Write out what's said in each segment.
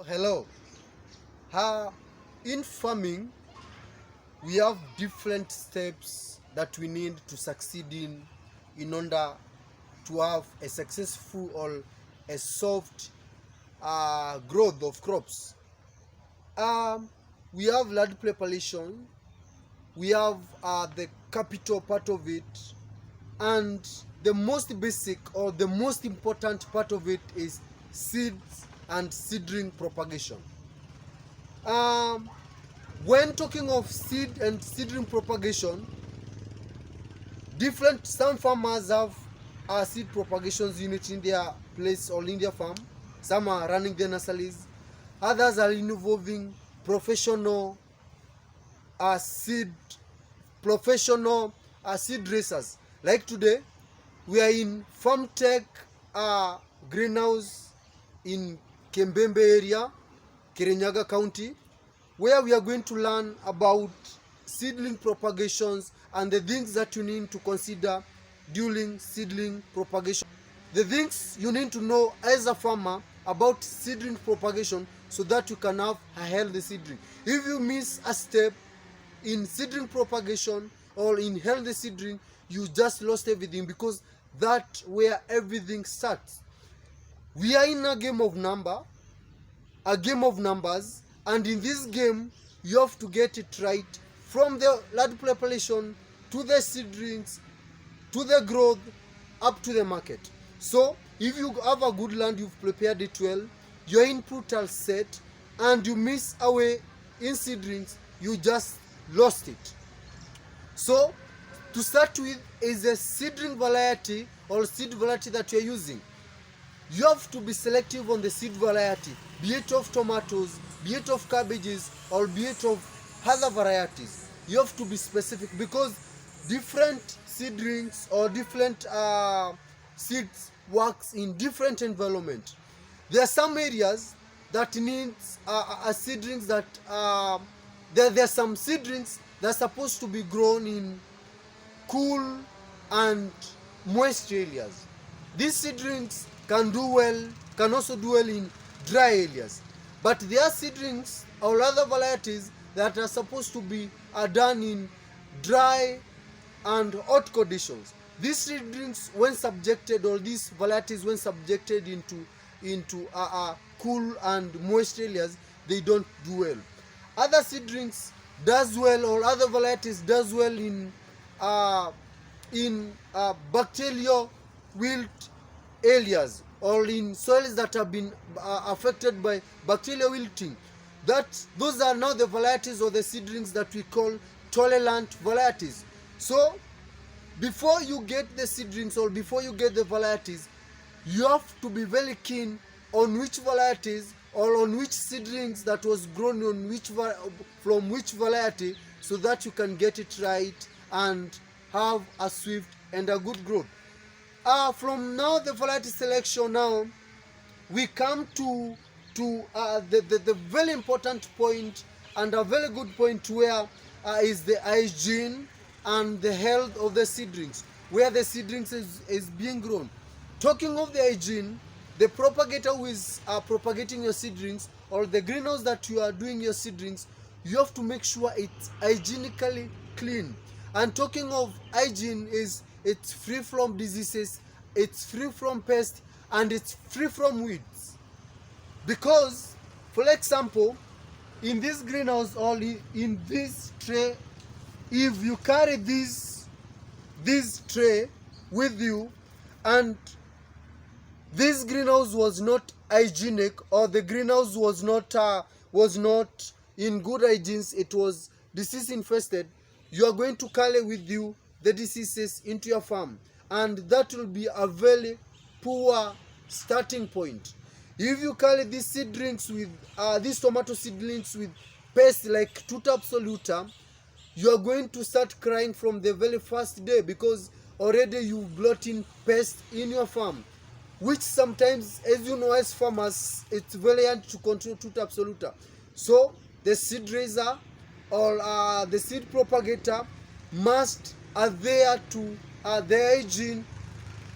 Hello. Uh, in farming, we have different steps that we need to succeed in order to have a successful or a soft growth of crops. Um, we have land preparation, we have the capital part of it, and the most basic or the most important part of it is seeds and seedling propagation. Um, when talking of seed and seedling propagation, some farmers have a seed propagations unit in their place or in their farm. Some are running their nurseries. Others are involving professional seed seed racers. Like today, we are in Farm Tech greenhouse in Kembembe area, Kirinyaga County, where we are going to learn about seedling propagations and the things that you need to consider during seedling propagation. The things you need to know as a farmer about seedling propagation so that you can have a healthy seedling. If you miss a step in seedling propagation or in healthy seedling, you just lost everything, because that's where everything starts. We are in a game of numbers, and in this game you have to get it right from the land preparation to the seedlings to the growth up to the market. So if you have a good land, you've prepared it well, your input are set, and you miss away in seedlings, you just lost it. So to start with is a seedling variety or seed variety that you're using. You have to be selective on the seed variety, be it of tomatoes, be it of cabbages, or be it of other varieties. You have to be specific, because different seedlings or different seeds works in different environment. There are some areas that needs seedlings that there are some seedlings that are supposed to be grown in cool and moist areas. These seedlings can also do well in dry areas. But there are seedlings or other varieties that are supposed to be done in dry and hot conditions. These seedlings, when subjected, or these varieties when subjected into cool and moist areas, they don't do well. Other seedlings does well, or other varieties does well in bacterial wilt areas, or in soils that have been affected by bacterial wilting. Those are now the varieties or the seedlings that we call tolerant varieties. So before you get the seedlings or before you get the varieties, you have to be very keen on which varieties or on which seedlings that was grown on from which variety, so that you can get it right and have a swift and a good growth. From now the variety selection, now we come to the very important point and a very good point, where is the hygiene and the health of the seedlings, where the seedlings is being grown. Talking of the hygiene, the propagator who is propagating your seedlings, or the greenhouse that you are doing your seedlings, you have to make sure it's hygienically clean. And talking of hygiene, it's free from diseases, it's free from pests, and it's free from weeds. Because, for example, in this greenhouse or in this tray, if you carry this tray with you, and this greenhouse was not hygienic, or the greenhouse was not in good hygiene, it was disease infested, you are going to carry with you the diseases into your farm, and that will be a very poor starting point. If you carry these seedlings with these tomato seedlings with pests like tuta absoluta, you are going to start crying from the very first day, because already you've brought in pests in your farm, which sometimes, as you know, as farmers, it's very hard to control tuta absoluta. So the seed raiser or the seed propagator must adhere to the hygiene,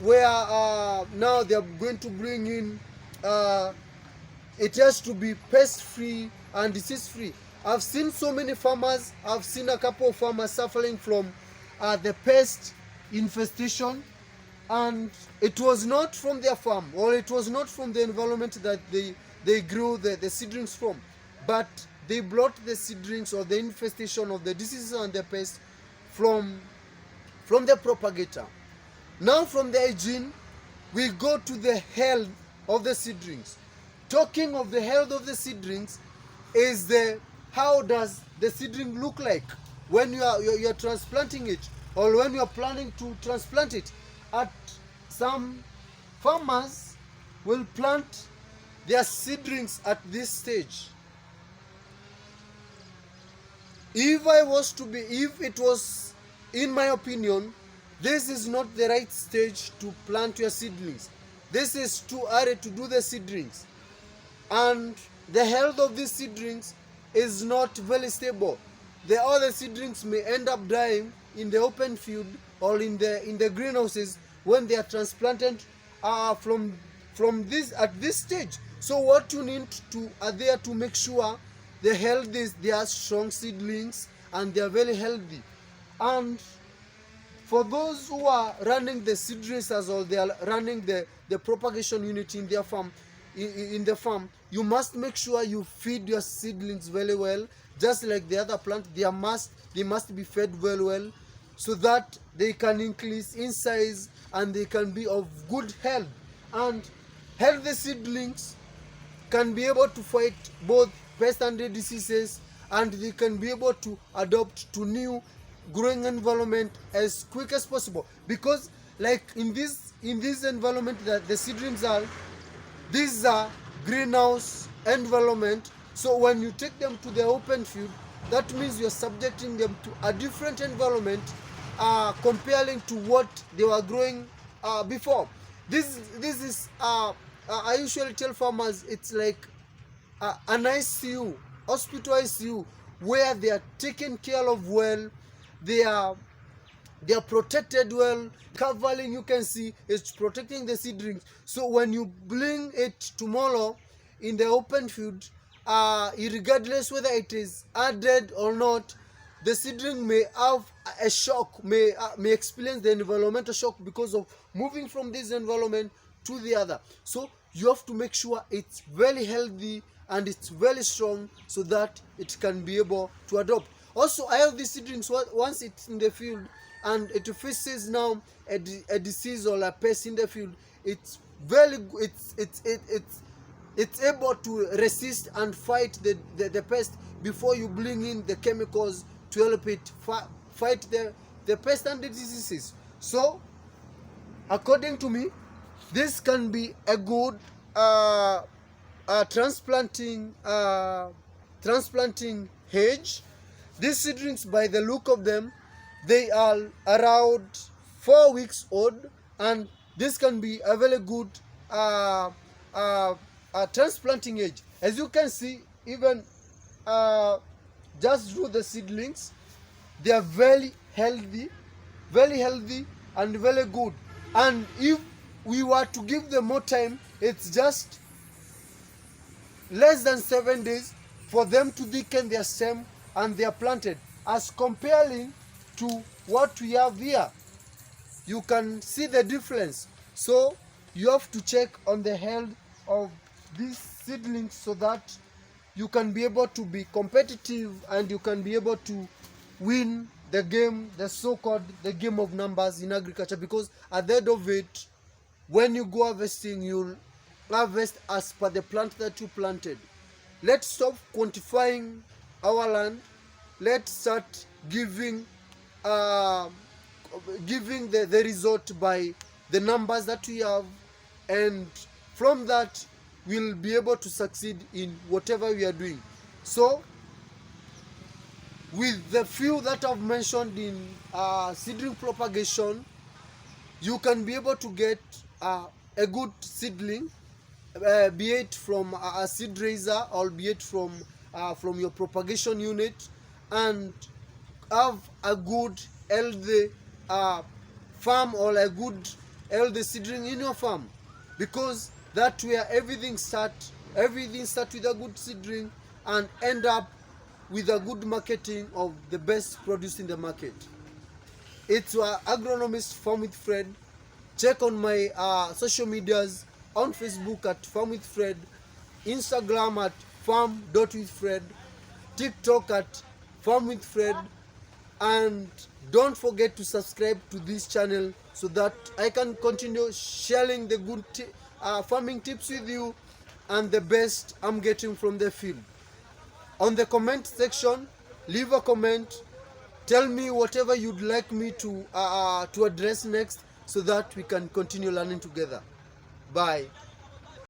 where now they are going to bring in it has to be pest free and disease free. I've seen so many farmers, I've seen a couple of farmers suffering from the pest infestation, and it was not from their farm, or it was not from the environment that they grew the seedlings from, but they brought the seedlings or the infestation of the diseases and the pest from the propagator. Now from the hygiene, we go to the health of the seedlings. Talking of the health of the seedlings is the how does the seedling look like when you are transplanting it, or when you are planning to transplant it. At some farmers will plant their seedlings at this stage. If it was, in my opinion, this is not the right stage to plant your seedlings. This is too early to do the seedlings, and the health of these seedlings is not very stable. The other seedlings may end up dying in the open field or in the greenhouses when they are transplanted from this at this stage. So what you need to there to make sure the health is, they are strong seedlings and they are very healthy. And for those who are running the seed raisers, or they are running the propagation unit in their farm, in the farm, you must make sure you feed your seedlings very well. Just like the other plant, they must be fed very well, so that they can increase in size and they can be of good health. And healthy seedlings can be able to fight both pest and diseases, and they can be able to adapt to new growing environment as quick as possible. Because like in this environment that the seedlings are, these are greenhouse environment. So when you take them to the open field, that means you're subjecting them to a different environment, comparing to what they were growing before. This is I usually tell farmers, it's like an ICU, hospital ICU, where they are taken care of well, they are protected well. Covering, you can see, it's protecting the seedlings. So when you bring it tomorrow in the open field, regardless whether it is added or not, the seedling may have a shock, may experience the environmental shock because of moving from this environment to the other. So you have to make sure it's very healthy and it's very strong, so that it can be able to adopt. Also, I have these seedlings, once it's in the field and it faces now a disease or a pest in the field, it's very good. It's able to resist and fight the pest before you bring in the chemicals to help it fight the pest and the diseases. So according to me, this can be a good transplanting hedge. These seedlings, by the look of them, they are around 4 weeks old, and this can be a very good transplanting age. As you can see, even just through the seedlings, they are very healthy and very good. And if we were to give them more time, it's just less than 7 days for them to thicken their stem and they are planted, as comparing to what we have here. You can see the difference. So you have to check on the health of these seedlings, so that you can be able to be competitive and you can be able to win the game, the so-called the game of numbers in agriculture. Because at the end of it, when you go harvesting, you'll harvest as per the plant that you planted. Let's stop quantifying our land. Let's start giving the result by the numbers that we have, and from that we'll be able to succeed in whatever we are doing. So with the few that I've mentioned in seedling propagation, you can be able to get a good seedling, be it from a seed raiser or be it from your propagation unit, and have a good healthy farm or a good healthy seedling in your farm, because that where everything starts Everything starts with a good seedling and end up with a good marketing of the best produce in the market. It's agronomist Farm with Fred. Check on my social medias on Facebook at Farm with Fred, Instagram at farm.withfred, TikTok at Farm with Fred, and don't forget to subscribe to this channel so that I can continue sharing the good farming tips with you and the best I'm getting from the field. On the comment section, leave a comment. Tell me whatever you'd like me to address next so that we can continue learning together. Bye.